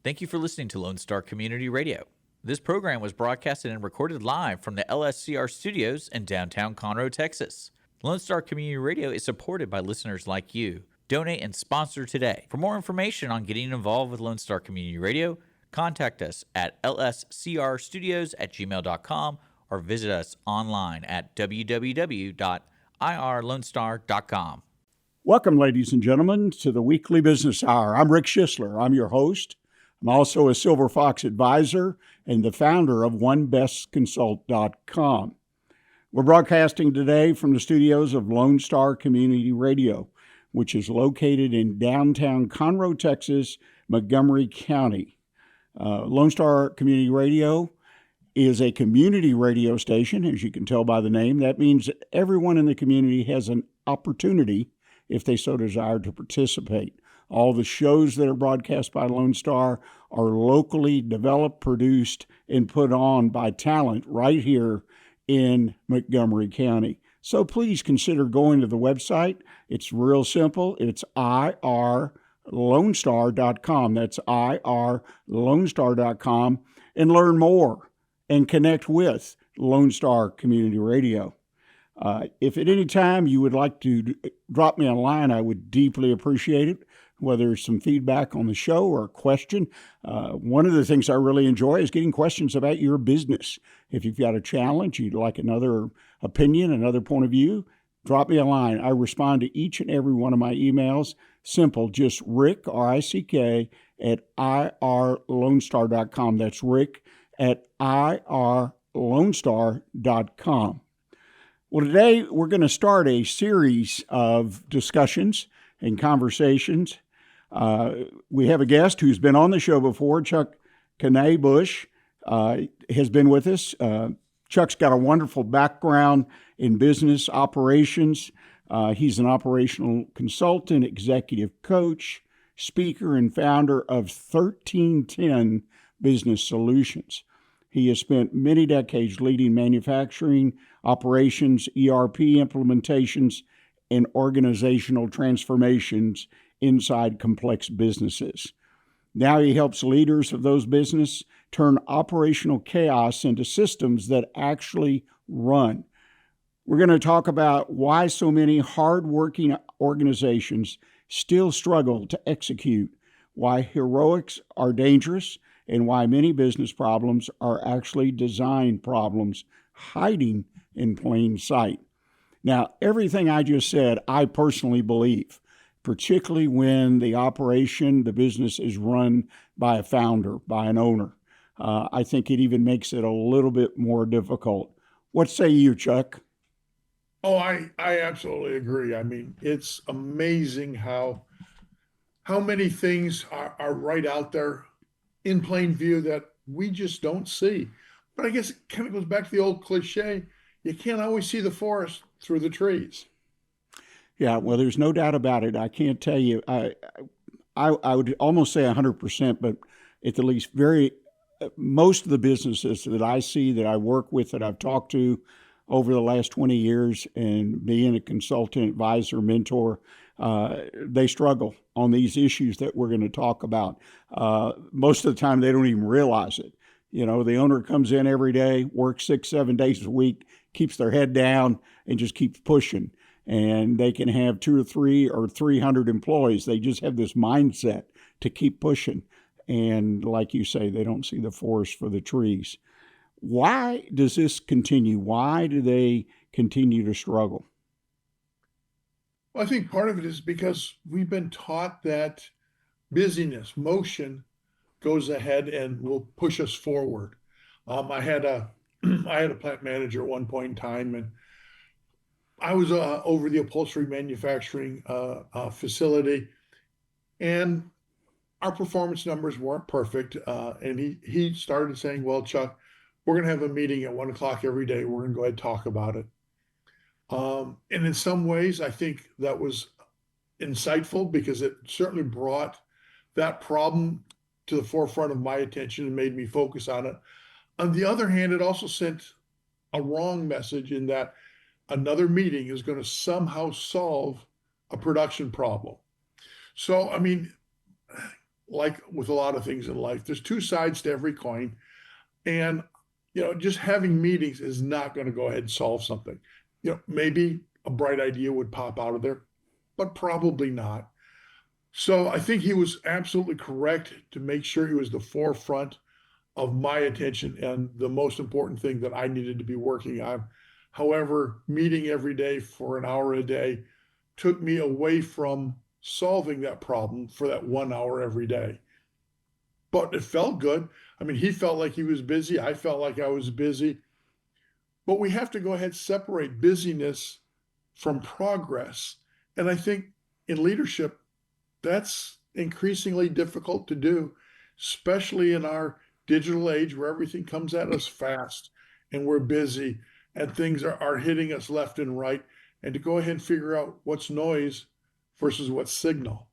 Thank you for listening to Lone Star Community Radio. This program was broadcasted and recorded live from the LSCR studios in downtown Conroe, Texas. Lone Star Community Radio is supported by listeners like you. Donate and sponsor today. For more information on getting involved with Lone Star Community Radio, contact us at lscrstudios@gmail.com or visit us online at www.irlonestar.com. Welcome, ladies and gentlemen, to the Weekly Business Hour. I'm Rick Schissler. I'm your host. I'm also a Silver Fox advisor and the founder of OneBestConsult.com. We're broadcasting today from the studios of Lone Star Community Radio, which is located in downtown Conroe, Texas, Montgomery County. Lone Star Community Radio is a community radio station, as you can tell by the name. That means that everyone in the community has an opportunity, if they so desire, to participate. All the shows that are broadcast by Lone Star are locally developed, produced, and put on by talent right here in Montgomery County. So please consider going to the website. It's real simple. It's irlonestar.com. That's irlonestar.com, and learn more and connect with Lone Star Community Radio. If at any time you would like to drop me a line, I would deeply appreciate it, whether it's some feedback on the show or a question. One of the things I really enjoy is getting questions about your business. If you've got a challenge, you'd like another opinion, another point of view, drop me a line. I respond to each and every one of my emails. Simple, just Rick, R-I-C-K, at irlonestar.com. That's Rick at irlonestar.com. Well, today we're going to start a series of discussions and conversations. We have a guest who's been on the show before. Chuck Knabusch has been with us. Chuck's got a wonderful background in business operations. He's an operational consultant, executive coach, speaker, and founder of 1310 Business Solutions. He has spent many decades leading manufacturing, operations, ERP implementations, and organizational transformations inside complex businesses. Now he helps leaders of those businesses turn operational chaos into systems that actually run. We're going to talk about why so many hardworking organizations still struggle to execute, why heroics are dangerous, and why many business problems are actually design problems hiding in plain sight. Now, everything I just said, I personally believe, particularly when the operation, the business is run by a founder, by an owner. I think it even makes it a little bit more difficult. What say you, Chuck? Oh, I absolutely agree. I mean, it's amazing how many things are right out there in plain view that we just don't see. But I guess it kind of goes back to the old cliche, you can't always see the forest through the trees. Yeah, well, there's no doubt about it. I can't tell you, I would almost say 100%, but at the least most of the businesses that I see, that I work with, that I've talked to over the last 20 years and being a consultant, advisor, mentor, they struggle on these issues that we're going to talk about. Most of the time, they don't even realize it. You know, the owner comes in every day, works 6-7 days a week, keeps their head down, and just keeps pushing. And they can have 2 or 3 or 300 employees. They just have this mindset to keep pushing. And like you say, they don't see the forest for the trees. Why does this continue? Why do they continue to struggle? Well, I think part of it is because we've been taught that busyness, motion, goes ahead and will push us forward. I had a plant manager at one point in time, and I was over the upholstery manufacturing facility, and our performance numbers weren't perfect. And he started saying, "Well, Chuck, we're going to have a meeting at 1 o'clock every day. We're going to go ahead and talk about it." And in some ways, I think that was insightful because it certainly brought that problem to the forefront of my attention and made me focus on it. On the other hand, it also sent a wrong message in that another meeting is going to somehow solve a production problem. So, I mean, like with a lot of things in life, there's two sides to every coin. And, just having meetings is not going to go ahead and solve something. Maybe a bright idea would pop out of there, but probably not. So I think he was absolutely correct to make sure he was the forefront of my attention and the most important thing that I needed to be working on. However, meeting every day for an hour a day took me away from solving that problem for that 1 hour every day. But it felt good. I mean, he felt like he was busy. I felt like I was busy. But we have to go ahead and separate busyness from progress. And I think in leadership, that's increasingly difficult to do, especially in our digital age where everything comes at us fast and we're busy and things are hitting us left and right. And to go ahead and figure out what's noise versus what's signal.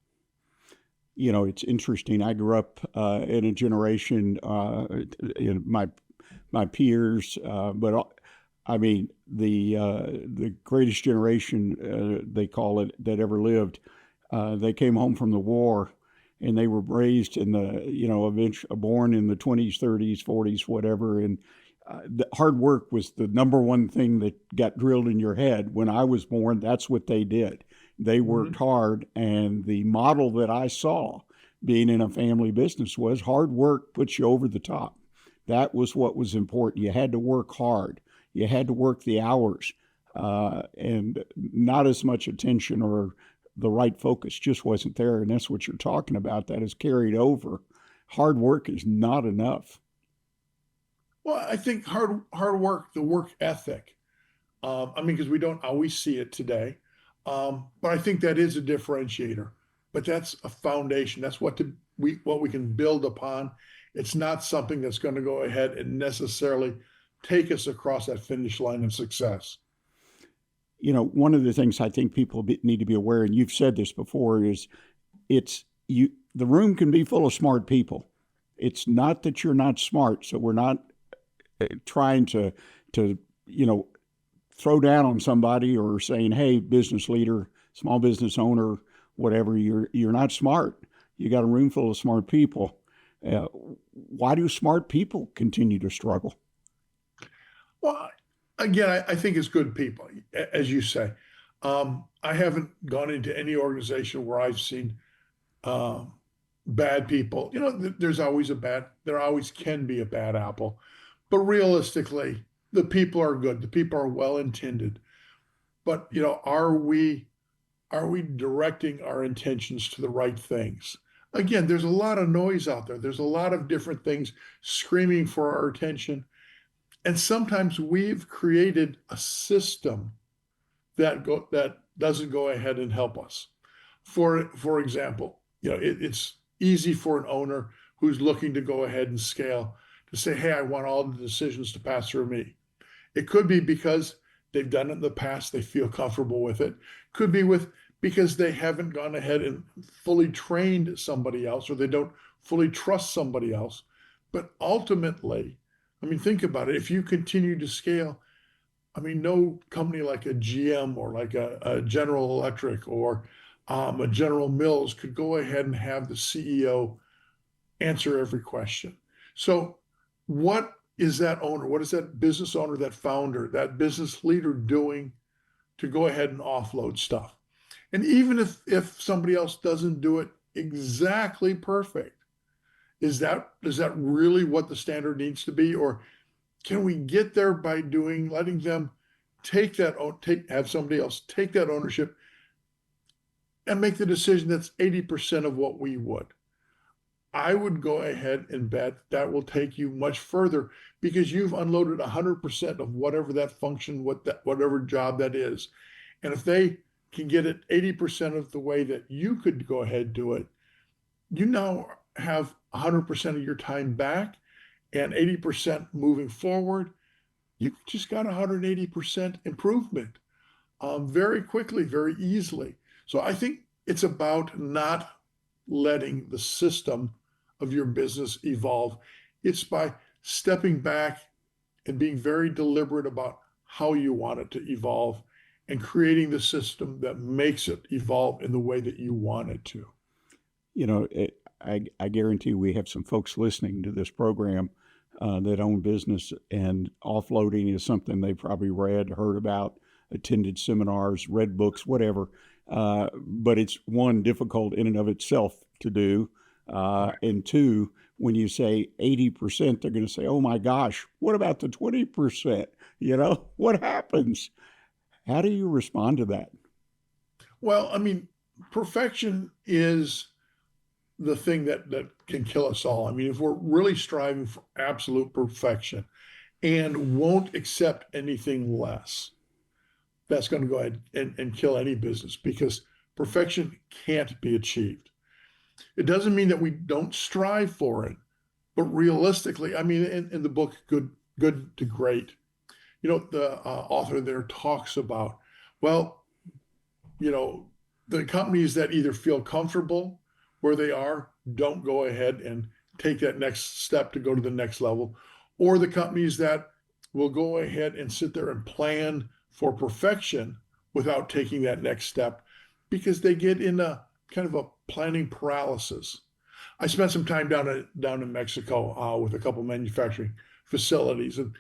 It's interesting. I grew up in a generation, my peers, but I mean the greatest generation they call it that ever lived. They came home from the war, and they were raised in the born in the 20s, 30s, 40s, whatever. And the hard work was the number one thing that got drilled in your head. When I was born, that's what they did. They worked hard, and the model that I saw being in a family business was hard work puts you over the top. That was what was important. You had to work hard. You had to work the hours, and not as much attention or the right focus just wasn't there. And that's what you're talking about. That is carried over. Hard work is not enough. Well, I think hard work, the work ethic. Because we don't always see it today. But I think that is a differentiator. But that's a foundation. That's what we can build upon. It's not something that's going to go ahead and necessarily take us across that finish line of success. One of the things I think people need to be aware, and you've said this before, is the room can be full of smart people. It's not that you're not smart. So we're not trying to throw down on somebody or saying, hey, business leader, small business owner, whatever, you're not smart. You got a room full of smart people. Why do smart people continue to struggle? Well, again, I think it's good people, as you say. I haven't gone into any organization where I've seen bad people. There always can be a bad apple, but realistically, the people are good. The people are well intended. But are we directing our intentions to the right things? Again, there's a lot of noise out there. There's a lot of different things screaming for our attention. And sometimes we've created a system that doesn't go ahead and help us. For example, it's easy for an owner who's looking to go ahead and scale to say, hey, I want all the decisions to pass through me. It could be because they've done it in the past, they feel comfortable with it. Could be because they haven't gone ahead and fully trained somebody else, or they don't fully trust somebody else. But ultimately, think about it. If you continue to scale, no company like a GM or like a General Electric or a General Mills could go ahead and have the CEO answer every question. So what is that owner? What is that business owner, that founder, that business leader doing to go ahead and offload stuff? And even if somebody else doesn't do it exactly perfect, is that really what the standard needs to be? Or can we get there by letting them have somebody else take that ownership and make the decision that's 80% of what we would? I would go ahead and bet that will take you much further because you've unloaded 100% of whatever that function, whatever job that is. And if they can get it 80% of the way that you could go ahead and do it, you now have 100% of your time back and 80% moving forward. You just got 180% improvement very quickly, very easily. So I think it's about not letting the system of your business evolve. It's by stepping back and being very deliberate about how you want it to evolve and creating the system that makes it evolve in the way that you want it to. I guarantee we have some folks listening to this program that own business, and offloading is something they probably read, heard about, attended seminars, read books, whatever. But it's one, difficult in and of itself to do. And two, when you say 80%, they're going to say, oh my gosh, what about the 20%? You know, what happens? How do you respond to that? Well, I mean, perfection is the thing that can kill us all. I mean, if we're really striving for absolute perfection and won't accept anything less, that's going to go ahead and kill any business, because perfection can't be achieved. It doesn't mean that we don't strive for it, but realistically, I mean, in the book, Good to Great, you know, the author there talks about, well, you know, the companies that either feel comfortable where they are, don't go ahead and take that next step to go to the next level, or the companies that will go ahead and sit there and plan for perfection without taking that next step, because they get in a kind of a planning paralysis. I spent some time down in Mexico with a couple manufacturing facilities, and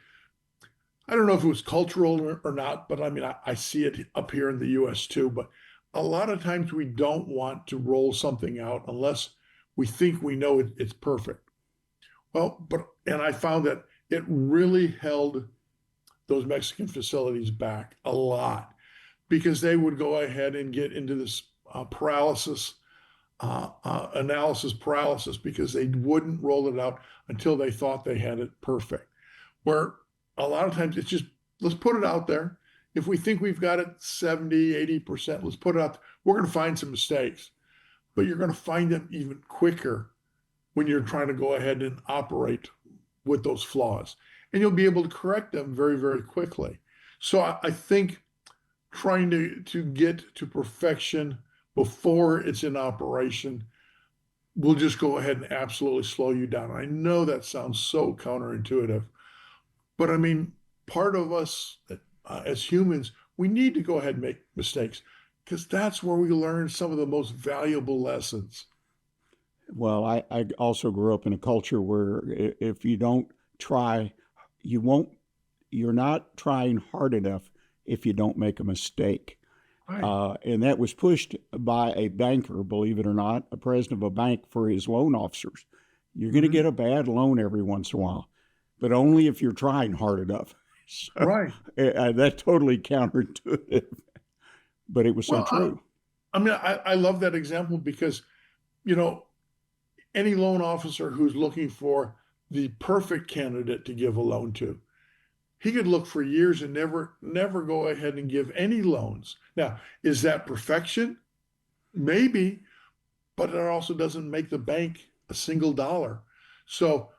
I don't know if it was cultural or not, but I mean, I see it up here in the US too, but a lot of times we don't want to roll something out unless we think we know it's perfect. Well, and I found that it really held those Mexican facilities back a lot, because they would go ahead and get into this analysis paralysis, because they wouldn't roll it out until they thought they had it perfect. Where a lot of times it's just, let's put it out there. If we think we've got it 70, 80%, let's put it out there. We're going to find some mistakes, but you're going to find them even quicker when you're trying to go ahead and operate with those flaws. And you'll be able to correct them very, very quickly. So I think trying to get to perfection before it's in operation will just go ahead and absolutely slow you down. I know that sounds so counterintuitive, but I mean, part of us as humans, we need to go ahead and make mistakes, because that's where we learn some of the most valuable lessons. Well, I also grew up in a culture where if you don't try, you're not trying hard enough if you don't make a mistake. Right. And that was pushed by a banker, believe it or not, a president of a bank, for his loan officers. You're going to get a bad loan every once in a while, but only if you're trying hard enough. So, Right. That's totally counterintuitive, but it was so true. I mean, I love that example, because, you know, any loan officer who's looking for the perfect candidate to give a loan to, he could look for years and never go ahead and give any loans. Now, is that perfection? Maybe, but it also doesn't make the bank a single dollar. So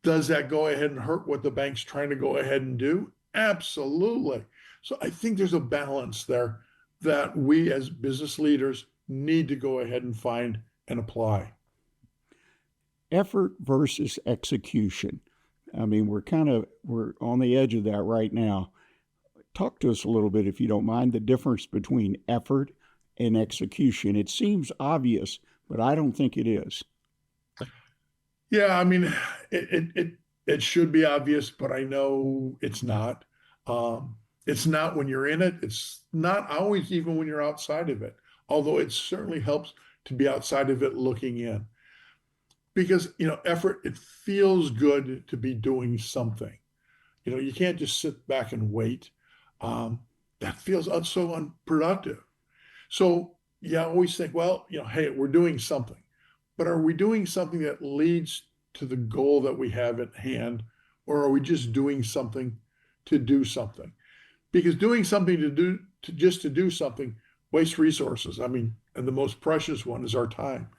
does that go ahead and hurt what the bank's trying to go ahead and do? Absolutely. So I think there's a balance there that we as business leaders need to go ahead and find and apply. Effort versus execution. I mean, we're on the edge of that right now. Talk to us a little bit, if you don't mind, the difference between effort and execution. It seems obvious, but I don't think it is. Yeah, I mean, it should be obvious, but I know it's not. It's not when you're in it. It's not always even when you're outside of it, although it certainly helps to be outside of it looking in. Because, you know, effort, it feels good to be doing something. You know, you can't just sit back and wait. That feels so unproductive. So, yeah, I always think, well, you know, hey, we're doing something. But are we doing something that leads to the goal that we have at hand? Or are we just doing something to do something? Because doing something to do something wastes resources. I mean, and the most precious one is our time.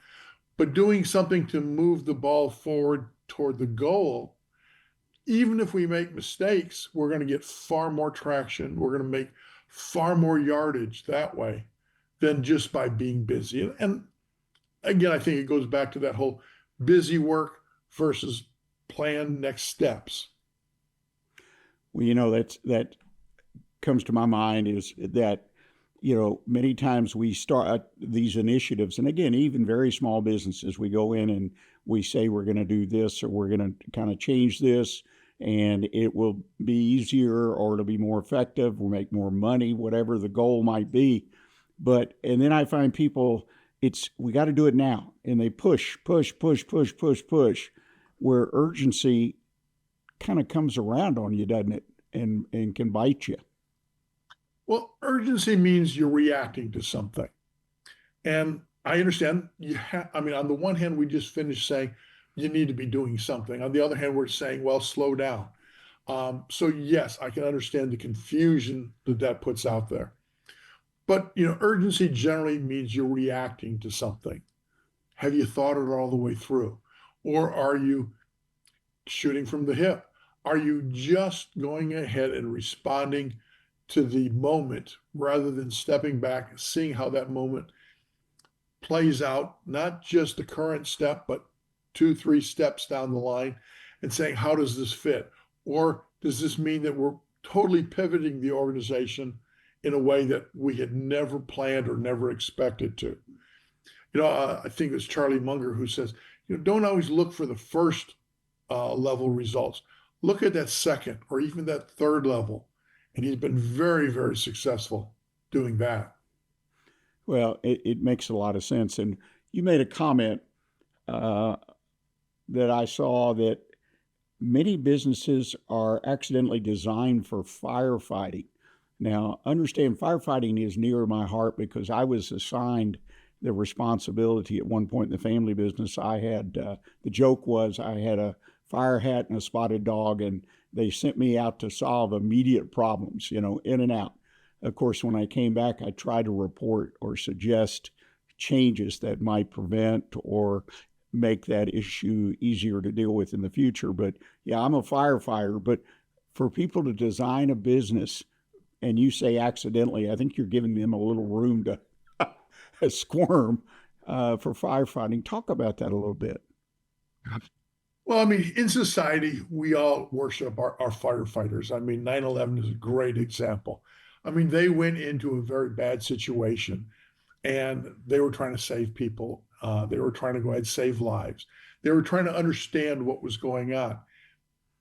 But doing something to move the ball forward toward the goal, even if we make mistakes, we're going to get far more traction. We're going to make far more yardage that way than just by being busy. And again, I think it goes back to that whole busy work versus planned next steps. Well, you know, that comes to my mind is that many times we start these initiatives, and again, even very small businesses, we go in and we say we're going to do this, or we're going to kind of change this, and it will be easier, or it'll be more effective, we'll make more money, whatever the goal might be. And then I find people, we got to do it now. And they push, where urgency kind of comes around on you, doesn't it? And can bite you. Well, urgency means you're reacting to something. And I understand on the one hand, we just finished saying you need to be doing something. On the other hand, we're saying, well, slow down. So yes, I can understand the confusion that puts out there. But urgency generally means you're reacting to something. Have you thought it all the way through? Or are you shooting from the hip? Are you just going ahead and responding to the moment rather than stepping back, seeing how that moment plays out, not just the current step, but 2-3 steps down the line, and saying, how does this fit? Or does this mean that we're totally pivoting the organization in a way that we had never planned or never expected to? I think it's Charlie Munger who says, don't always look for the first level results. Look at that second or even that third level. And he's been very, very successful doing that. Well, it makes a lot of sense. And you made a comment that I saw that many businesses are accidentally designed for firefighting. Now, understand firefighting is near my heart because I was assigned the responsibility at one point in the family business. I had, the joke was I had a fire hat and a spotted dog, and they sent me out to solve immediate problems, in and out. Of course, when I came back, I tried to report or suggest changes that might prevent or make that issue easier to deal with in the future. But yeah, I'm a firefighter. But for people to design a business, and you say accidentally, I think you're giving them a little room to squirm for firefighting. Talk about that a little bit. Well, in society, we all worship our firefighters. 9/11 is a great example. They went into a very bad situation and they were trying to save people. They were trying to go ahead and save lives. They were trying to understand what was going on.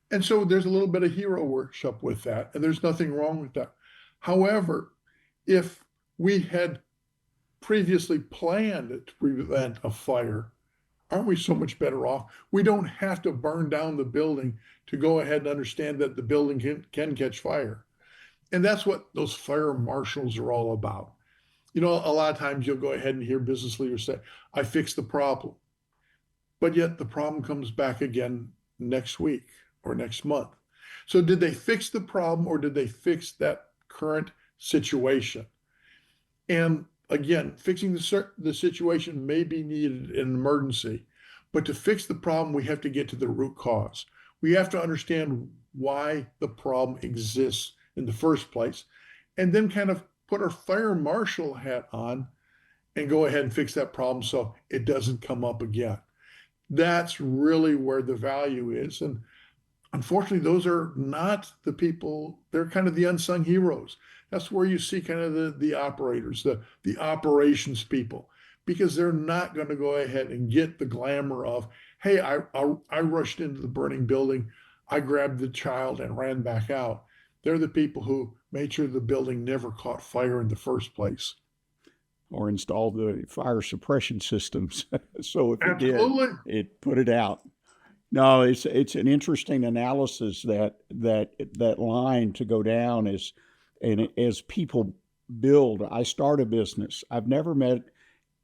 And so there's a little bit of hero worship with that, and there's nothing wrong with that. However, if we had previously planned to prevent a fire, aren't we so much better off? We don't have to burn down the building to go ahead and understand that the building can catch fire. And that's what those fire marshals are all about. A lot of times you'll go ahead and hear business leaders say, I fixed the problem. But yet the problem comes back again next week or next month. So did they fix the problem, or did they fix that current situation? And again, fixing the situation may be needed in an emergency, but to fix the problem, we have to get to the root cause. We have to understand why the problem exists in the first place, and then kind of put our fire marshal hat on and go ahead and fix that problem so it doesn't come up again. That's really where the value is. And unfortunately, those are not the people, they're kind of the unsung heroes. That's where you see kind of the operators, the operations people, because they're not going to go ahead and get the glamour of, hey, I rushed into the burning building, I grabbed the child and ran back out. They're the people who made sure the building never caught fire in the first place. Or installed the fire suppression systems. So if Absolutely. it did, it put it out. No, it's an interesting analysis that line to go down is, and as people build, I start a business. I've never met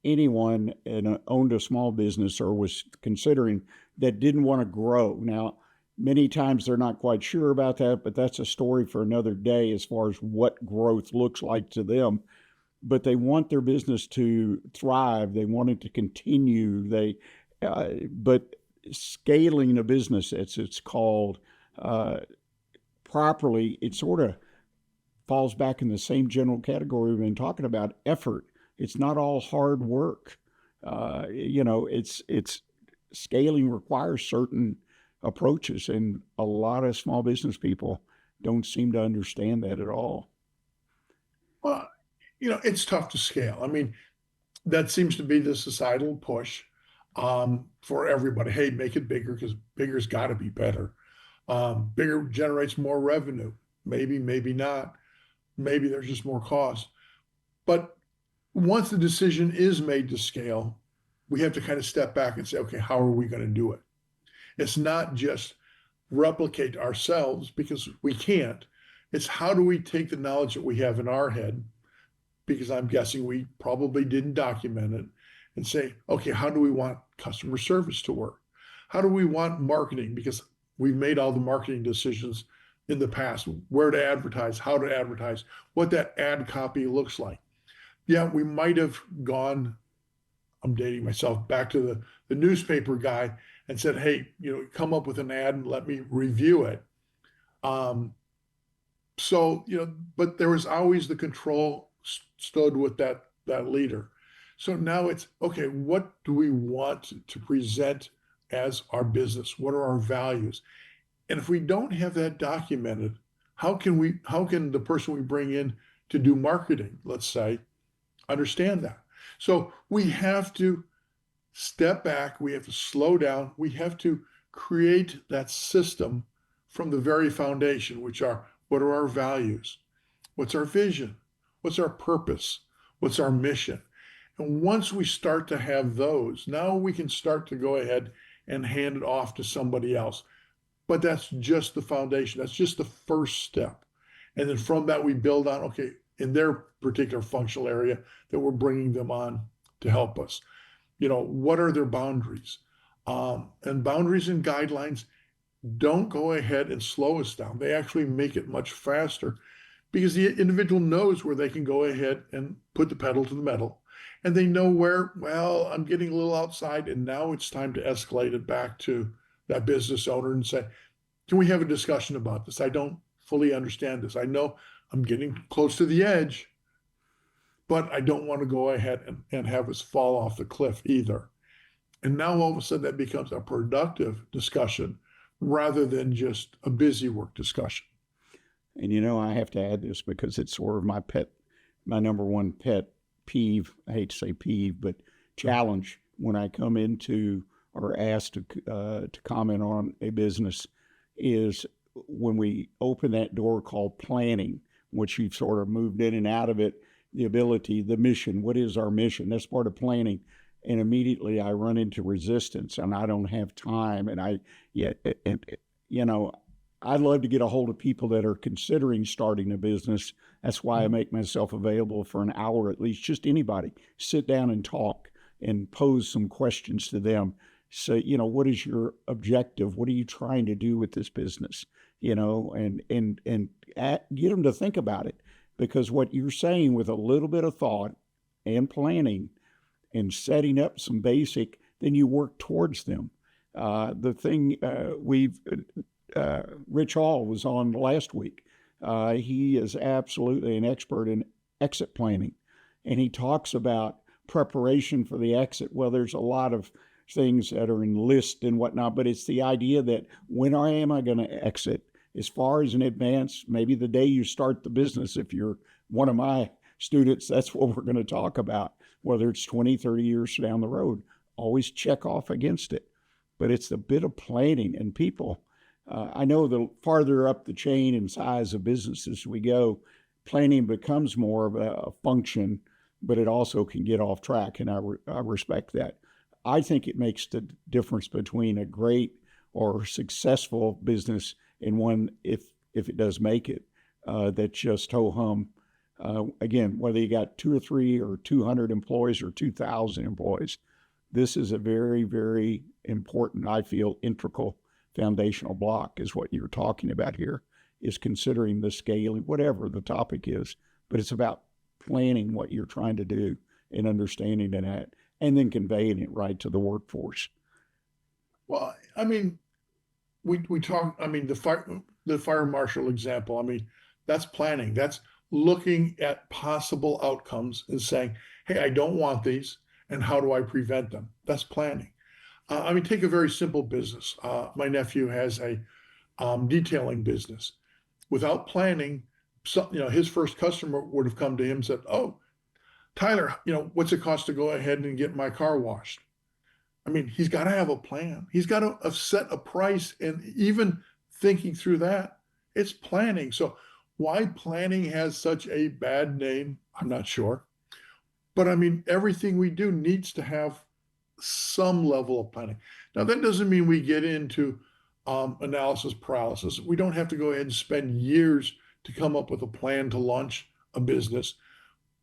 anyone and owned a small business or was considering that didn't want to grow. Now, many times they're not quite sure about that, but that's a story for another day as far as what growth looks like to them. But they want their business to thrive. They want it to continue. But scaling a business, as it's called, properly, it sort of falls back in the same general category we've been talking about, effort. It's not all hard work. It's scaling requires certain approaches, and a lot of small business people don't seem to understand that at all. Well, it's tough to scale. I mean, that seems to be the societal push for everybody. Hey, make it bigger because bigger's got to be better. Bigger generates more revenue. Maybe, maybe not. Maybe there's just more cost. But once the decision is made to scale, we have to kind of step back and say, okay, how are we going to do it? It's not just replicate ourselves because we can't. It's how do we take the knowledge that we have in our head, because I'm guessing we probably didn't document it, and say, okay, how do we want customer service to work? How do we want marketing? Because we've made all the marketing decisions in the past, where to advertise, how to advertise, what that ad copy looks like. Yeah, we might have gone, I'm dating myself, back to the newspaper guy and said, hey, come up with an ad and let me review it. But there was always the control stood with that leader. So now it's, okay, what do we want to present as our business? What are our values? And if we don't have that documented, how can the person we bring in to do marketing, let's say, understand that? So we have to step back, we have to slow down, we have to create that system from the very foundation, which are, what are our values? What's our vision? What's our purpose? What's our mission? And once we start to have those, now we can start to go ahead and hand it off to somebody else. But that's just the foundation. That's just the first step. And then from that, we build on, okay, in their particular functional area that we're bringing them on to help us. What are their boundaries? And boundaries and guidelines don't go ahead and slow us down. They actually make it much faster because the individual knows where they can go ahead and put the pedal to the metal. And they know where, well, I'm getting a little outside, and now it's time to escalate it back to that business owner and say, can we have a discussion about this? I don't fully understand this. I know I'm getting close to the edge, but I don't want to go ahead and have us fall off the cliff either. And now all of a sudden that becomes a productive discussion rather than just a busy work discussion. And I have to add this because it's sort of my number one pet peeve, I hate to say peeve, but challenge when I come into or asked to comment on a business is when we open that door called planning, which you've sort of moved in and out of it, the mission, what is our mission? That's part of planning. And immediately I run into resistance and I don't have time. And I'd love to get a hold of people that are considering starting a business. That's why I make myself available for an hour at least, just anybody. Sit down and talk and pose some questions to them. So, what is your objective? What are you trying to do with this business? And get them to think about it. Because what you're saying with a little bit of thought and planning and setting up some basic, then you work towards them. The thing Rich Hall was on last week. He is absolutely an expert in exit planning. And he talks about preparation for the exit. Well, there's a lot of things that are in list and whatnot, but it's the idea that when am I going to exit? As far as in advance, maybe the day you start the business, if you're one of my students, that's what we're going to talk about, whether it's 20, 30 years down the road. Always check off against it. But it's a bit of planning, and people, I know the farther up the chain in size of businesses we go, planning becomes more of a function, but it also can get off track, and I respect that. I think it makes the difference between a great or successful business and one, if it does make it, that's just ho-hum. Again, whether you got 2 or 3 or 200 employees or 2,000 employees, this is a very, very important, I feel, integral foundational block is what you're talking about here, is considering the scaling, whatever the topic is. But it's about planning what you're trying to do and understanding that, and then conveying it right to the workforce. Well, I mean, we talk, the fire marshal example, that's planning. That's looking at possible outcomes and saying, hey, I don't want these, and how do I prevent them? That's planning. Take a very simple business. My nephew has a detailing business. Without planning, his first customer would have come to him and said, oh, Tyler, what's it cost to go ahead and get my car washed? I mean, he's got to have a plan. He's got to set a price, and even thinking through that, it's planning. So why planning has such a bad name, I'm not sure. But I mean, everything we do needs to have some level of planning. Now, that doesn't mean we get into analysis paralysis. We don't have to go ahead and spend years to come up with a plan to launch a business.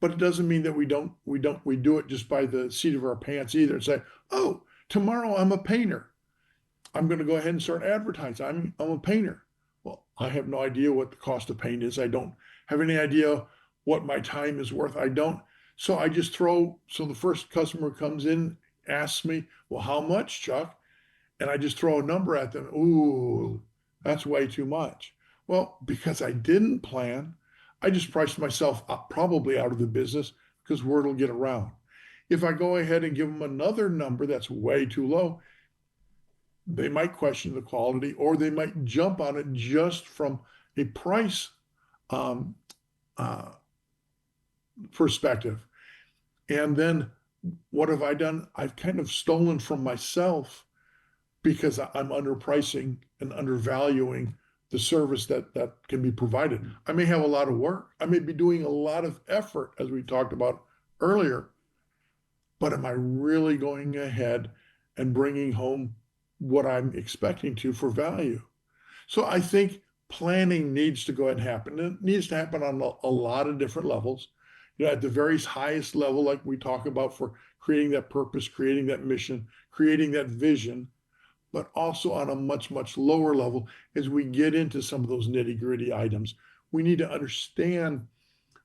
But it doesn't mean that we do it just by the seat of our pants either, and say, oh, tomorrow I'm a painter. I'm going to go ahead and start advertising. I'm a painter. Well, I have no idea what the cost of paint is. I don't have any idea what my time is worth. I don't. So I just so the first customer comes in, asks me, well, how much, Chuck? And I just throw a number at them. Ooh, that's way too much. Well, because I didn't plan, I just priced myself up, probably out of the business, because word will get around. If I go ahead and give them another number that's way too low, they might question the quality, or they might jump on it just from a price perspective. And then what have I done? I've kind of stolen from myself because I'm underpricing and undervaluing the service that can be provided. I may have a lot of work. I may be doing a lot of effort, as we talked about earlier, but am I really going ahead and bringing home what I'm expecting to for value? So I think planning needs to go ahead and happen. It needs to happen on a lot of different levels. At the very highest level, like we talk about, for creating that purpose, creating that mission, creating that vision, but also on a much, much lower level as we get into some of those nitty-gritty items. We need to understand,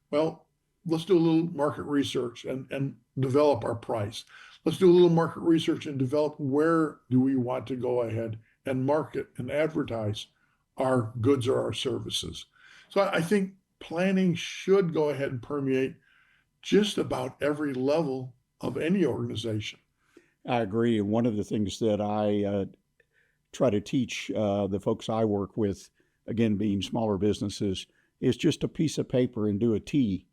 well, let's do a little market research and develop our price. Let's do a little market research and develop where do we want to go ahead and market and advertise our goods or our services. So I think planning should go ahead and permeate just about every level of any organization. I agree. And one of the things that I try to teach the folks I work with, again, being smaller businesses, is just a piece of paper and do a T,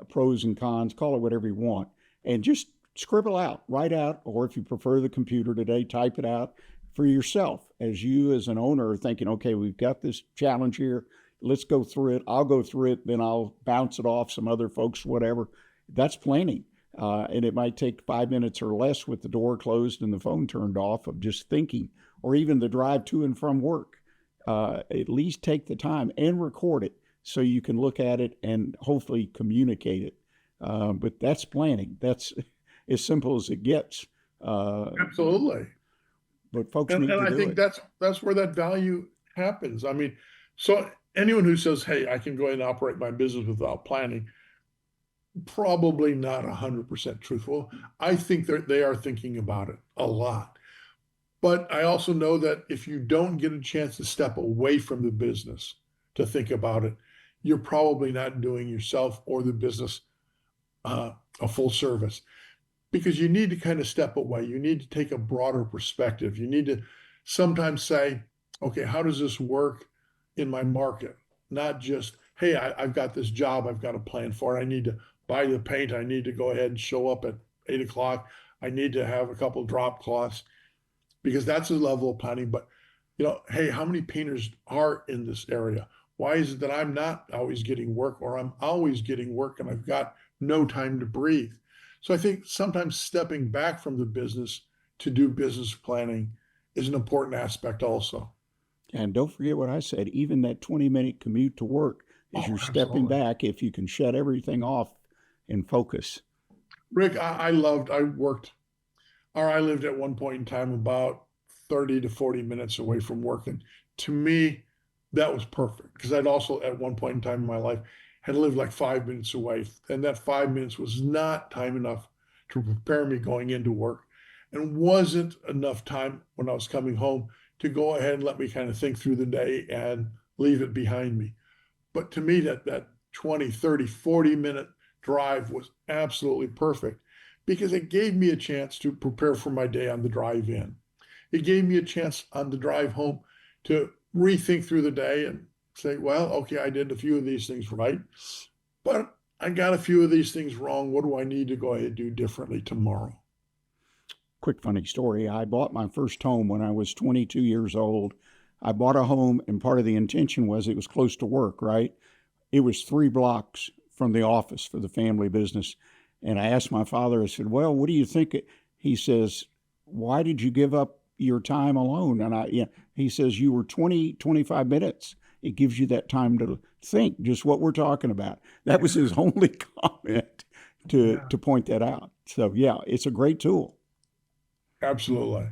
pros and cons, call it whatever you want, and just scribble out, write out, or if you prefer the computer today, type it out for yourself. As you as an owner are thinking, okay, we've got this challenge here, let's go through it. I'll go through it, then I'll bounce it off some other folks, whatever. That's planning. And it might take 5 minutes or less with the door closed and the phone turned off of just thinking, or even the drive to and from work. At least take the time and record it so you can look at it and hopefully communicate it. But that's planning. That's as simple as it gets. Absolutely. But folks And need to I do think it. that's where that value happens. I mean, so anyone who says, hey, I can go ahead and operate my business without planning, probably not 100% truthful. I think they are thinking about it a lot. But I also know that if you don't get a chance to step away from the business to think about it, you're probably not doing yourself or the business a full service, because you need to kind of step away. You need to take a broader perspective. You need to sometimes say, okay, how does this work in my market? Not just, hey, I've got this job I've got to plan for. I need to buy the paint. I need to go ahead and show up at 8 o'clock. I need to have a couple drop cloths, because that's a level of planning. But, hey, how many painters are in this area? Why is it that I'm not always getting work, or I'm always getting work and I've got no time to breathe? So I think sometimes stepping back from the business to do business planning is an important aspect also. And don't forget what I said, even that 20-minute commute to work, as you're stepping back, if you can shut everything off and focus. Rick, I lived at one point in time about 30 to 40 minutes away from work. And to me, that was perfect, because I'd also at one point in time in my life had lived like 5 minutes away. And that 5 minutes was not time enough to prepare me going into work, and wasn't enough time when I was coming home to go ahead and let me kind of think through the day and leave it behind me. But to me, that 20, 30, 40-minute drive was absolutely perfect, because it gave me a chance to prepare for my day on the drive in. It gave me a chance on the drive home to rethink through the day and say, well, okay, I did a few of these things right, but I got a few of these things wrong. What do I need to go ahead and do differently tomorrow? Quick funny story. I bought my first home when I was 22 years old. I bought a home, and part of the intention was it was close to work, right? It was 3 blocks from the office for the family business. And I asked my father, I said, well, what do you think? He says, why did you give up your time alone? And he says, you were 25 minutes. It gives you that time to think, just what we're talking about. That was his only comment to point that out. So, yeah, it's a great tool. Absolutely.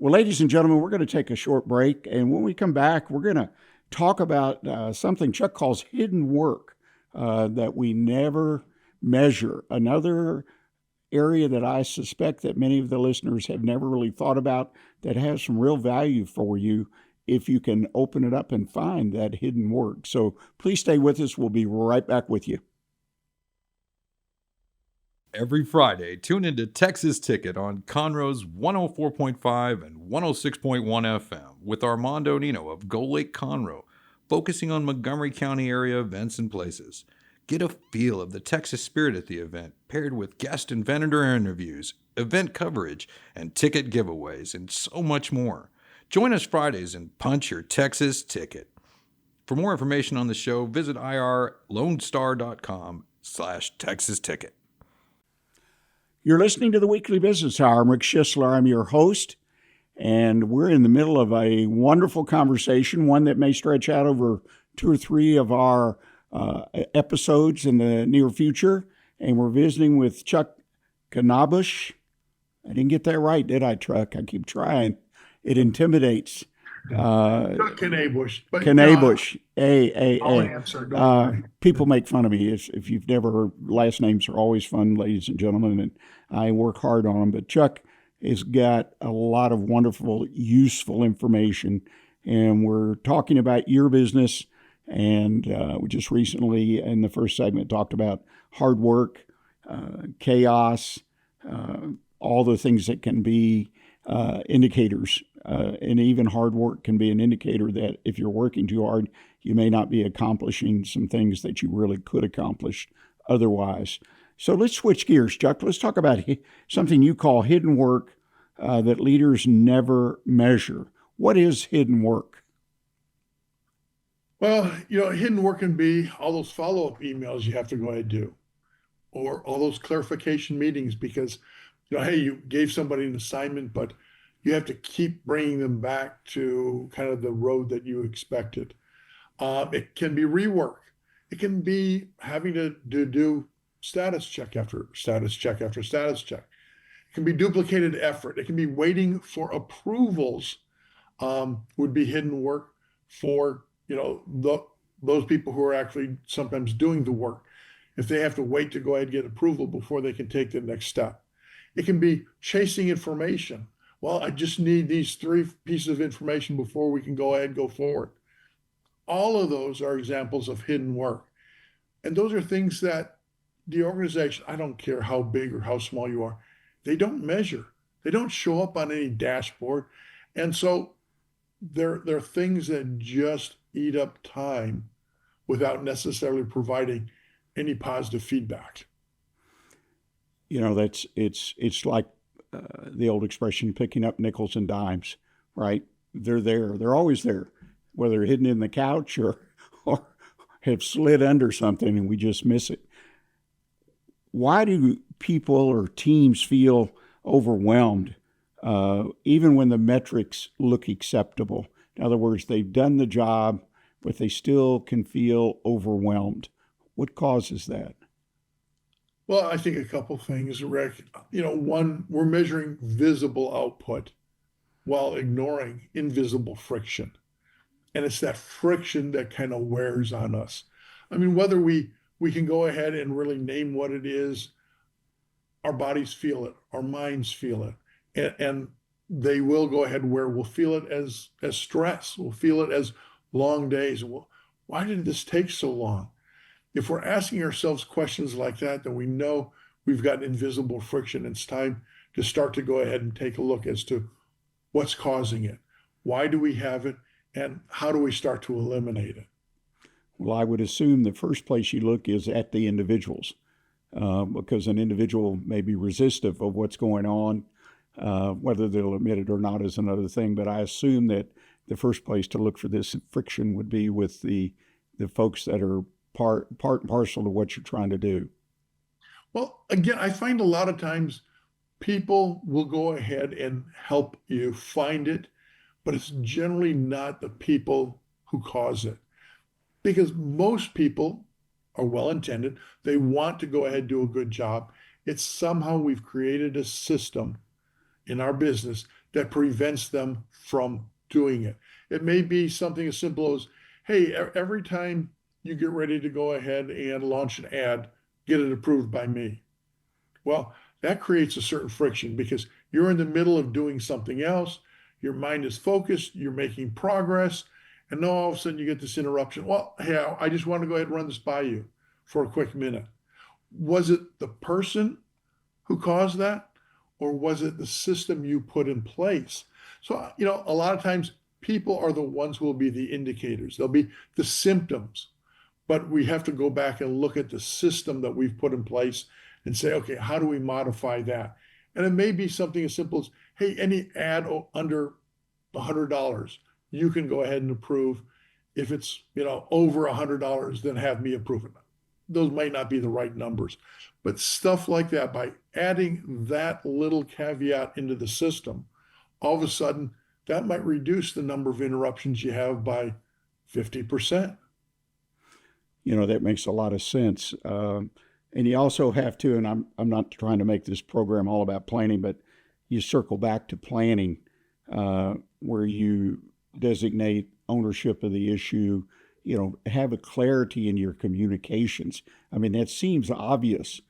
Well, ladies and gentlemen, we're going to take a short break. And when we come back, we're going to talk about something Chuck calls hidden work that we never measure. Another area that I suspect that many of the listeners have never really thought about that has some real value for you if you can open it up and find that hidden work. So please stay with us. We'll be right back with you. Every Friday, tune into Texas Ticket on Conroe's 104.5 and 106.1 FM with Armando Nino of Gull Lake Conroe, focusing on Montgomery County area events and places. Get a feel of the Texas spirit at the event, paired with guest and vendor interviews, event coverage, and ticket giveaways, and so much more. Join us Fridays and punch your Texas ticket. For more information on the show, visit irlonestar.com/Texas Ticket. You're listening to the Weekly Business Hour. I'm Rick Schissler. I'm your host, and we're in the middle of a wonderful conversation, one that may stretch out over 2 or 3 of our episodes in the near future. And we're visiting with Chuck Knabusch. I didn't get that right, did I, Chuck? I keep trying. It intimidates. Chuck Knabusch. Knabusch. I'll answer. Don't worry. People make fun of me. If you've never heard, last names are always fun, ladies and gentlemen, and I work hard on them. But Chuck has got a lot of wonderful, useful information, and we're talking about your business. And we just recently, in the first segment, talked about hard work, chaos, all the things that can be indicators. And even hard work can be an indicator that if you're working too hard, you may not be accomplishing some things that you really could accomplish otherwise. So let's switch gears, Chuck. Let's talk about something you call hidden work that leaders never measure. What is hidden work? Well, hidden work can be all those follow-up emails you have to go ahead and do, or all those clarification meetings because, hey, you gave somebody an assignment, but you have to keep bringing them back to kind of the road that you expected. It can be rework. It can be having to do status check after status check after status check. It can be duplicated effort. It can be waiting for approvals, would be hidden work for those people who are actually sometimes doing the work. If they have to wait to go ahead and get approval before they can take the next step. It can be chasing information. Well, I just need these 3 pieces of information before we can go ahead and go forward. All of those are examples of hidden work. And those are things that the organization, I don't care how big or how small you are, they don't measure. They don't show up on any dashboard. And so they're things that just eat up time without necessarily providing any positive feedback. It's like the old expression, picking up nickels and dimes, right? They're there. They're always there, whether hidden in the couch or have slid under something and we just miss it. Why do people or teams feel overwhelmed, even when the metrics look acceptable? In other words, they've done the job, but they still can feel overwhelmed. What causes that? Well, I think a couple things, Rick. One, we're measuring visible output while ignoring invisible friction. And it's that friction that kind of wears on us. I mean, whether we can go ahead and really name what it is, our bodies feel it, our minds feel it, and they will go ahead where we'll feel it as stress. We'll feel it as long days. Well, why did this take so long? If we're asking ourselves questions like that, then we know we've got invisible friction. It's time to start to go ahead and take a look as to what's causing it. Why do we have it? And how do we start to eliminate it? Well, I would assume the first place you look is at the individuals, because an individual may be resistive of what's going on. Whether they'll admit it or not is another thing, but I assume that the first place to look for this friction would be with the folks that are part and parcel to what you're trying to do. Well, again, I find a lot of times people will go ahead and help you find it, but it's generally not the people who cause it. Because most people are well-intended. They want to go ahead and do a good job. It's somehow we've created a system in our business that prevents them from doing it. It may be something as simple as, hey, every time you get ready to go ahead and launch an ad, get it approved by me. Well, that creates a certain friction because you're in the middle of doing something else. Your mind is focused, you're making progress, and now all of a sudden you get this interruption. Well, hey, I just want to go ahead and run this by you for a quick minute. Was it the person who caused that, or was it the system you put in place? So, a lot of times people are the ones who will be the indicators. They'll be the symptoms, but we have to go back and look at the system that we've put in place and say, okay, how do we modify that? And it may be something as simple as, hey, any ad under $100, you can go ahead and approve. If it's, over $100, then have me approve it. Those might not be the right numbers, but stuff like that, by adding that little caveat into the system, all of a sudden that might reduce the number of interruptions you have by 50%. That makes a lot of sense. And you also have to, and I'm not trying to make this program all about planning, but you circle back to planning, where you designate ownership of the issue, have a clarity in your communications. I mean, that seems obvious,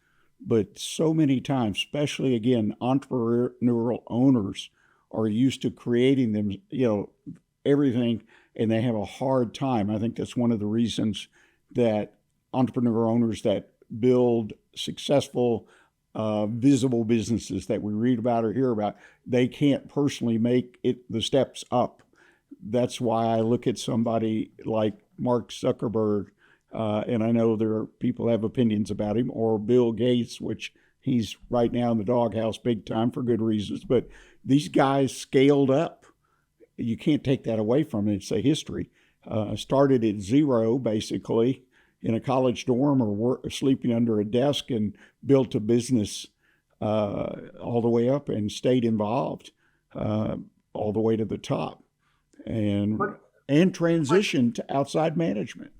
but so many times, especially again, entrepreneurial owners are used to creating them, everything, and they have a hard time. I think that's one of the reasons that entrepreneur owners that build successful, visible businesses that we read about or hear about, they can't personally make it the steps up. That's why I look at somebody like Mark Zuckerberg, and I know there are people have opinions about him, or Bill Gates, which he's right now in the doghouse big time for good reasons. But these guys scaled up. You can't take that away from it. It's a history. Started at zero, basically, in a college dorm or sleeping under a desk, and built a business all the way up and stayed involved all the way to the top, and transitioned to outside management.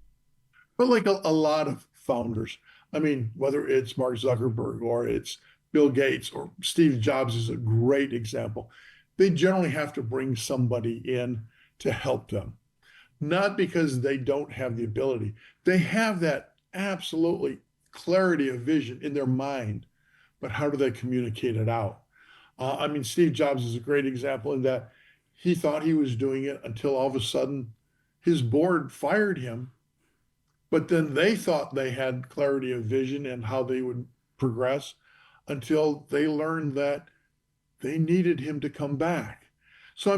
But like a lot of founders, I mean, whether it's Mark Zuckerberg or it's Bill Gates or Steve Jobs is a great example. They generally have to bring somebody in to help them. Not because they don't have the ability. They have that absolutely clarity of vision in their mind, but how do they communicate it out? Steve Jobs is a great example in that he thought he was doing it until all of a sudden his board fired him, but then they thought they had clarity of vision and how they would progress until they learned that they needed him to come back. So,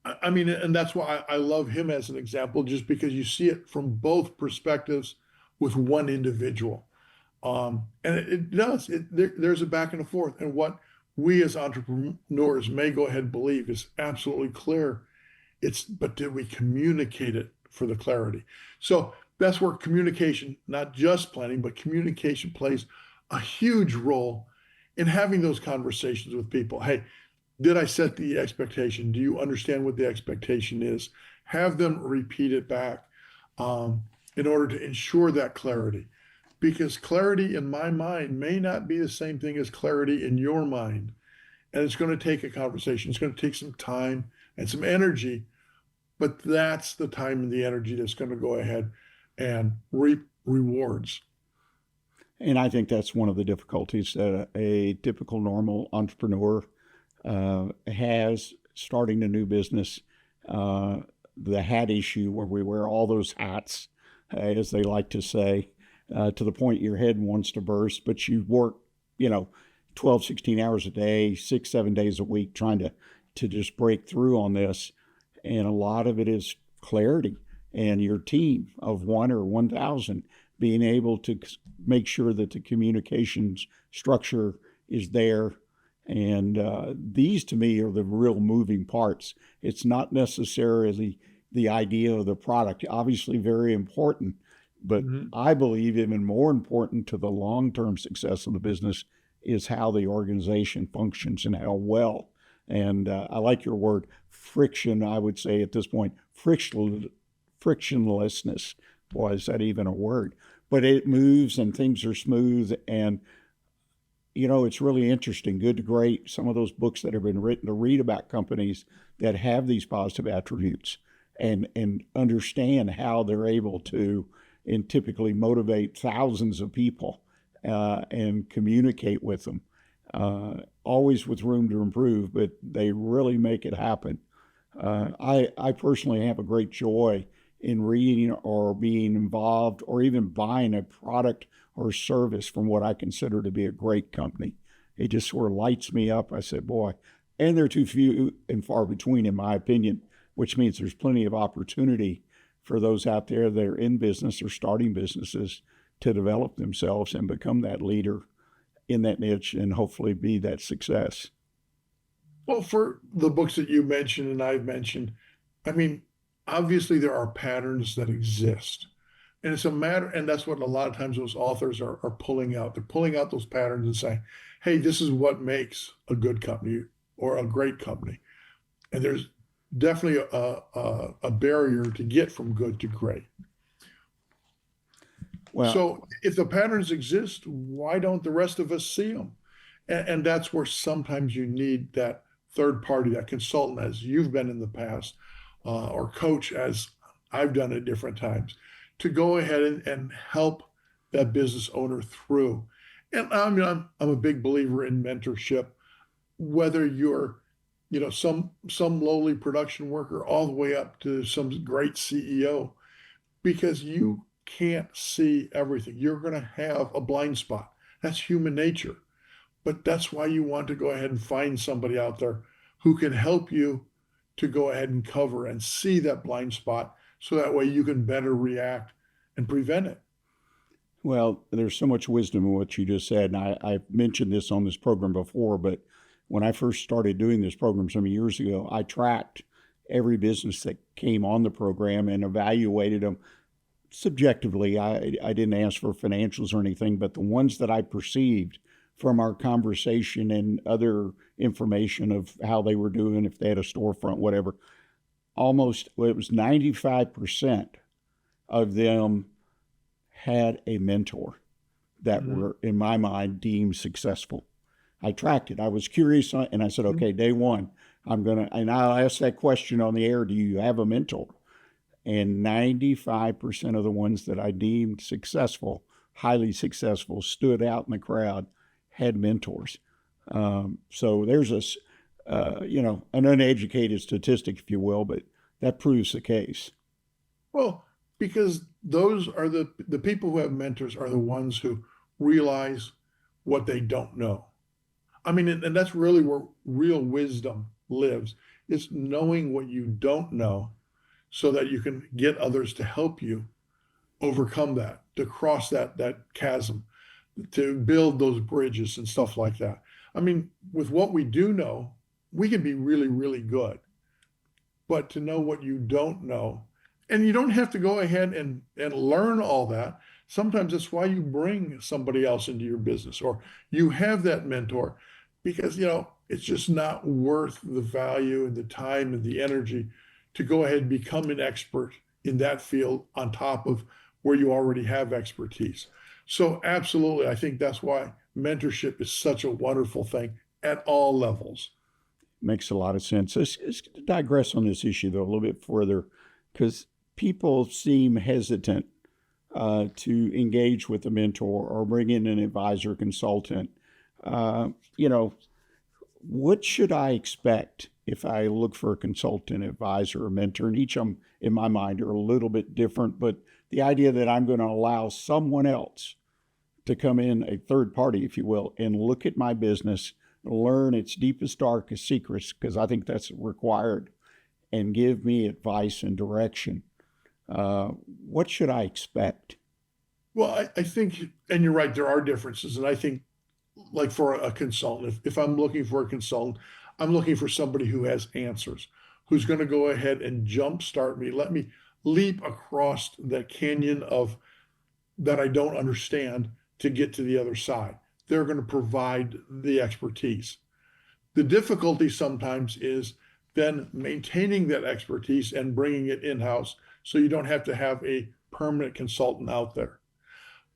and that's why I love him as an example, just because you see it from both perspectives with one individual. And it does, there's a back and a forth. And what we as entrepreneurs may go ahead and believe is absolutely clear. But did we communicate it for the clarity? So that's where communication, not just planning, but communication plays a huge role in having those conversations with people. Hey, did I set the expectation? Do you understand what the expectation is? Have them repeat it back in order to ensure that clarity. Because clarity in my mind may not be the same thing as clarity in your mind. And it's going to take a conversation. It's going to take some time and some energy, but that's the time and the energy that's going to go ahead and reap rewards. And I think that's one of the difficulties that a typical normal entrepreneur has starting a new business, the hat issue where we wear all those hats, as they like to say, to the point your head wants to burst, but you work, 12, 16 hours a day, 6, 7 days a week, trying to just break through on this. And a lot of it is clarity. and your team of 1 or 1,000 being able to make sure that the communications structure is there. And these, to me, are the real moving parts. It's not necessarily the idea of the product, obviously very important, but I believe even more important to the long-term success of the business is how the organization functions and how well. And I like your word, friction, I would say at this point, frictionlessness. Boy, is that even a word? But it moves and things are smooth. And, you know, it's really interesting, Good to Great, some of those books that have been written to read about companies that have these positive attributes and understand how they're able to and typically motivate thousands of people and communicate with them, always with room to improve, but they really make it happen. I personally have a great joy in reading or being involved or even buying a product or service from what I consider to be a great company. It just sort of lights me up. I said, boy, and they're too few and far between, in my opinion, which means there's plenty of opportunity for those out there that are in business or starting businesses to develop themselves and become that leader in that niche and hopefully be that success. Well, for the books that you mentioned and I've mentioned, I mean, obviously there are patterns that exist. And it's a matter, and that's what a lot of times those authors are pulling out. They're pulling out those patterns and saying, hey, this is what makes a good company or a great company. And there's definitely a barrier to get from good to great. Well, so if the patterns exist, why don't the rest of us see them? And that's where sometimes you need that third party, that consultant, as you've been in the past, or coach, as I've done at different times, to go ahead and help that business owner through. And I mean, I'm a big believer in mentorship, whether you're, you know, some lowly production worker all the way up to some great CEO, because you can't see everything. You're going to have a blind spot. That's human nature. But that's why you want to go ahead and find somebody out there who can help you to go ahead and cover and see that blind spot, so that way you can better react and prevent it. Well, there's so much wisdom in what you just said. And I've mentioned this on this program before, but when I first started doing this program some years ago, I tracked every business that came on the program and evaluated them subjectively. I didn't ask for financials or anything, but the ones that I perceived from our conversation and other information of how they were doing, if they had a storefront, whatever, it was 95% of them had a mentor that were, in my mind, deemed successful. I tracked it. I was curious, and I said, okay, day one, and I'll ask that question on the air, do you have a mentor? And 95% of the ones that I deemed successful, highly successful, stood out in the crowd, had mentors. So there's an uneducated statistic, if you will, but that proves the case. Well, because those are the people who have mentors are the ones who realize what they don't know. I mean, and that's really where real wisdom lives, is knowing what you don't know so that you can get others to help you overcome that, to cross that chasm, to build those bridges and stuff like that. I mean, with what we do know, we can be really, really good. But to know what you don't know, and you don't have to go ahead and learn all that. Sometimes that's why you bring somebody else into your business, or you have that mentor, because, you know, it's just not worth the value and the time and the energy to go ahead and become an expert in that field on top of where you already have expertise. So absolutely, I think that's why mentorship is such a wonderful thing at all levels. Makes a lot of sense. Let's digress on this issue, though, a little bit further, because people seem hesitant to engage with a mentor or bring in an advisor, consultant. What should I expect if I look for a consultant, advisor, or mentor? And each of them, in my mind, are a little bit different, but the idea that I'm going to allow someone else to come in, a third party, if you will, and look at my business, learn its deepest, darkest secrets, because I think that's required, and give me advice and direction. What should I expect? Well, I think, and you're right, there are differences. And I think, like for a consultant, if I'm looking for a consultant, I'm looking for somebody who has answers, who's going to go ahead and jumpstart me, let me leap across that canyon of that I don't understand to get to the other side. They're going to provide the expertise. The difficulty sometimes is then maintaining that expertise and bringing it in-house so you don't have to have a permanent consultant out there.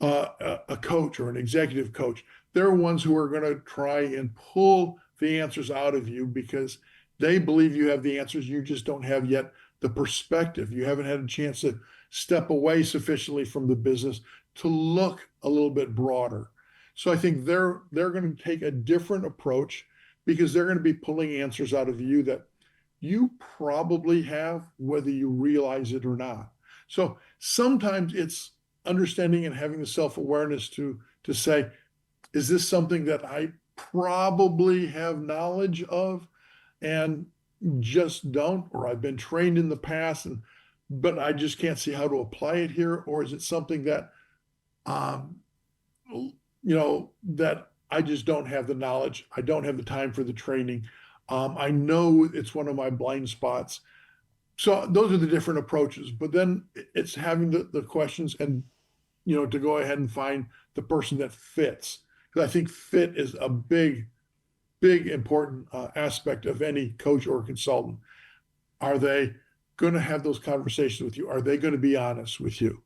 A coach or an executive coach, they're ones who are going to try and pull the answers out of you because they believe you have the answers. You just don't have yet the perspective. You haven't had a chance to step away sufficiently from the business to look a little bit broader. So I think they're going to take a different approach because they're going to be pulling answers out of you that you probably have, whether you realize it or not. So sometimes it's understanding and having the self-awareness to say, is this something that I probably have knowledge of and just don't, or I've been trained in the past, but I just can't see how to apply it here? Or is it something that, that I just don't have the knowledge. I don't have the time for the training. I know it's one of my blind spots. So those are the different approaches, but then it's having the questions and, to go ahead and find the person that fits. Because I think fit is a big, important aspect of any coach or consultant. Are they going to have those conversations with you? Are they going to be honest with you?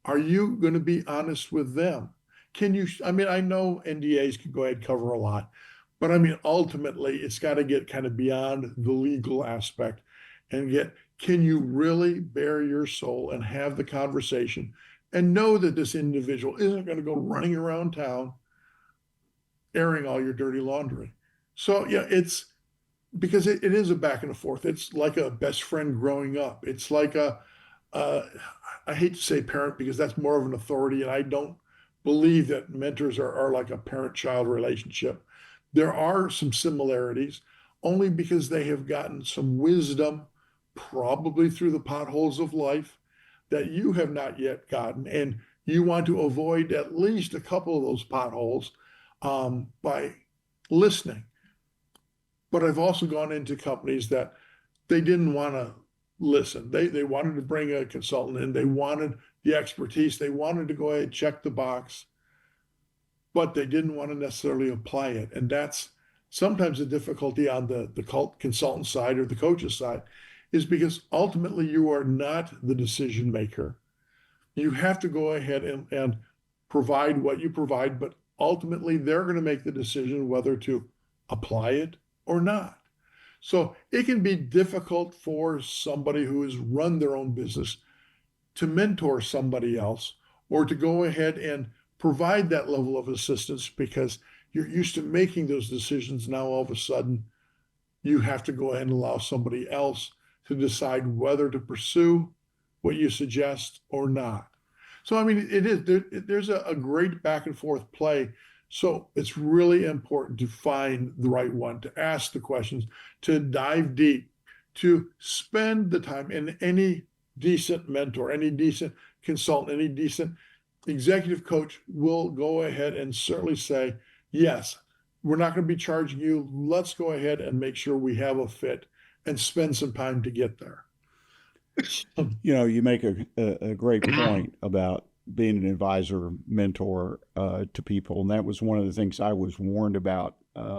Are you going to be honest with them? I know NDAs can go ahead and cover a lot, but ultimately it's got to get kind of beyond the legal aspect and can you really bare your soul and have the conversation and know that this individual isn't going to go running around town airing all your dirty laundry. So yeah, it's because it is a back and forth. It's like a best friend growing up. It's like I hate to say parent because that's more of an authority, and I don't believe that mentors are like a parent-child relationship. There are some similarities only because they have gotten some wisdom, probably through the potholes of life, that you have not yet gotten. And you want to avoid at least a couple of those potholes by listening. But I've also gone into companies that they didn't want to listen. They wanted to bring a consultant in. They wanted the expertise. They wanted to go ahead and check the box, but they didn't want to necessarily apply it. And that's sometimes the difficulty on the consultant side or the coach's side, is because ultimately you are not the decision maker. You have to go ahead and provide what you provide, but ultimately they're going to make the decision whether to apply it or not. So it can be difficult for somebody who has run their own business to mentor somebody else or to go ahead and provide that level of assistance because you're used to making those decisions. Now, all of a sudden, you have to go ahead and allow somebody else to decide whether to pursue what you suggest or not. So, there's a great back and forth play. So it's really important to find the right one, to ask the questions, to dive deep, to spend the time. And any decent mentor, any decent consultant, any decent executive coach will go ahead and certainly say, yes, we're not going to be charging you. Let's go ahead and make sure we have a fit and spend some time to get there. You make a great point about being an advisor, mentor to people. And that was one of the things I was warned about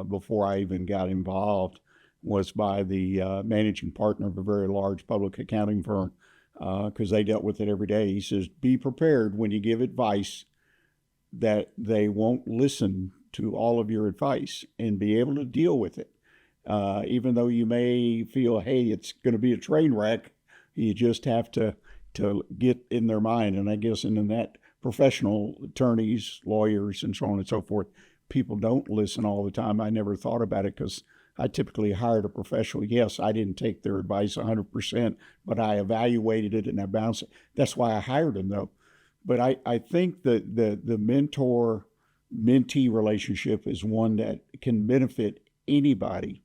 before I even got involved, was by the managing partner of a very large public accounting firm, because they dealt with it every day. He says, be prepared when you give advice that they won't listen to all of your advice and be able to deal with it. Even though you may feel, hey, it's going to be a train wreck, you just have to get in their mind. And I guess in that, professional attorneys, lawyers, and so on and so forth, people don't listen all the time. I never thought about it because I typically hired a professional. Yes, I didn't take their advice 100%, but I evaluated it and I bounced it. That's why I hired them, though. But I think that the mentor-mentee relationship is one that can benefit anybody.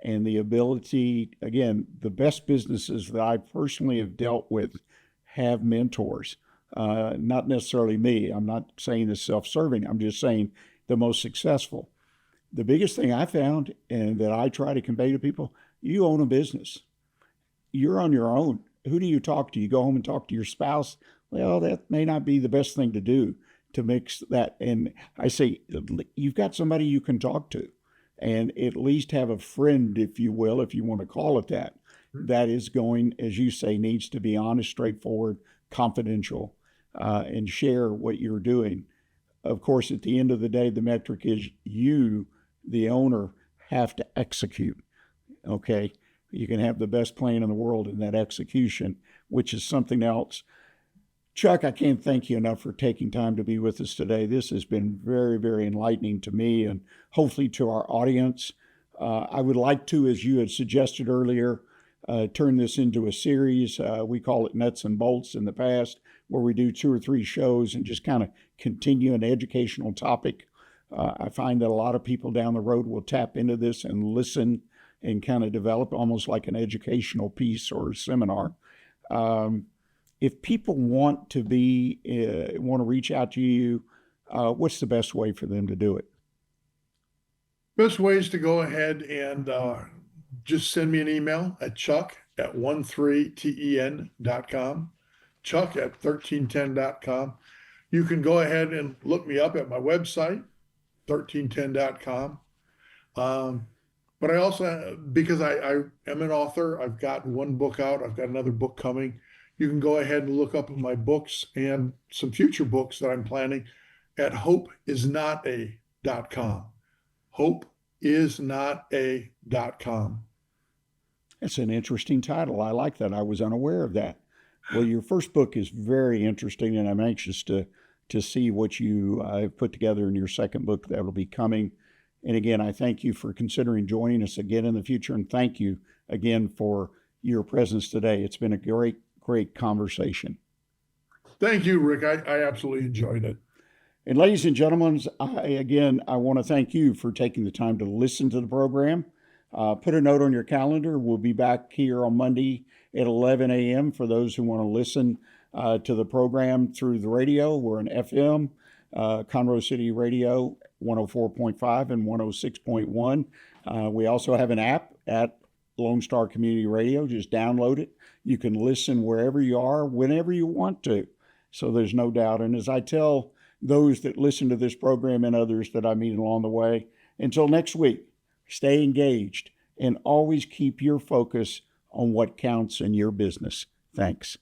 And the ability, again, the best businesses that I personally have dealt with have mentors. Not necessarily me. I'm not saying this self-serving. I'm just saying the most successful. The biggest thing I found, and that I try to convey to people, you own a business. You're on your own. Who do you talk to? You go home and talk to your spouse? Well, that may not be the best thing to do, to mix that. And I say, you've got somebody you can talk to, and at least have a friend, if you will, if you want to call it that, that is going, as you say, needs to be honest, straightforward, confidential, and share what you're doing. Of course, at the end of the day, the metric is you, the owner, have to execute. Okay? You can have the best plan in the world in that execution, which is something else. Chuck, I can't thank you enough for taking time to be with us today. This has been very, very enlightening to me and hopefully to our audience. I would like to, as you had suggested earlier, turn this into a series. We call it Nuts and Bolts in the past, where we do 2 or 3 shows and just kind of continue an educational topic. I find that a lot of people down the road will tap into this and listen and kind of develop almost like an educational piece or a seminar. If people want to reach out to you, what's the best way for them to do it? Best way is to go ahead and just send me an email at chuck@13ten.com, chuck@1310.com. You can go ahead and look me up at my website, 13ten.com. But I also, because I am an author, I've got 1 book out, I've got another book coming. You can go ahead and look up my books and some future books that I'm planning at hopeisnota.com. hopeisnota.com. That's an interesting title. I like that. I was unaware of that. Well, your first book is very interesting, and I'm anxious to see what you have put together in your second book that will be coming. And again, I thank you for considering joining us again in the future, and thank you again for your presence today. It's been a great, great conversation. Thank you, Rick. I absolutely enjoyed it. And ladies and gentlemen, I want to thank you for taking the time to listen to the program. Put a note on your calendar. We'll be back here on Monday at 11 a.m. for those who want to listen to the program through the radio. We're an FM, Conroe City Radio, 104.5 and 106.1. We also have an app at Lone Star Community Radio. Just download it. You can listen wherever you are, whenever you want to. So there's no doubt. And as I tell those that listen to this program and others that I meet along the way, until next week, stay engaged and always keep your focus on what counts in your business. Thanks.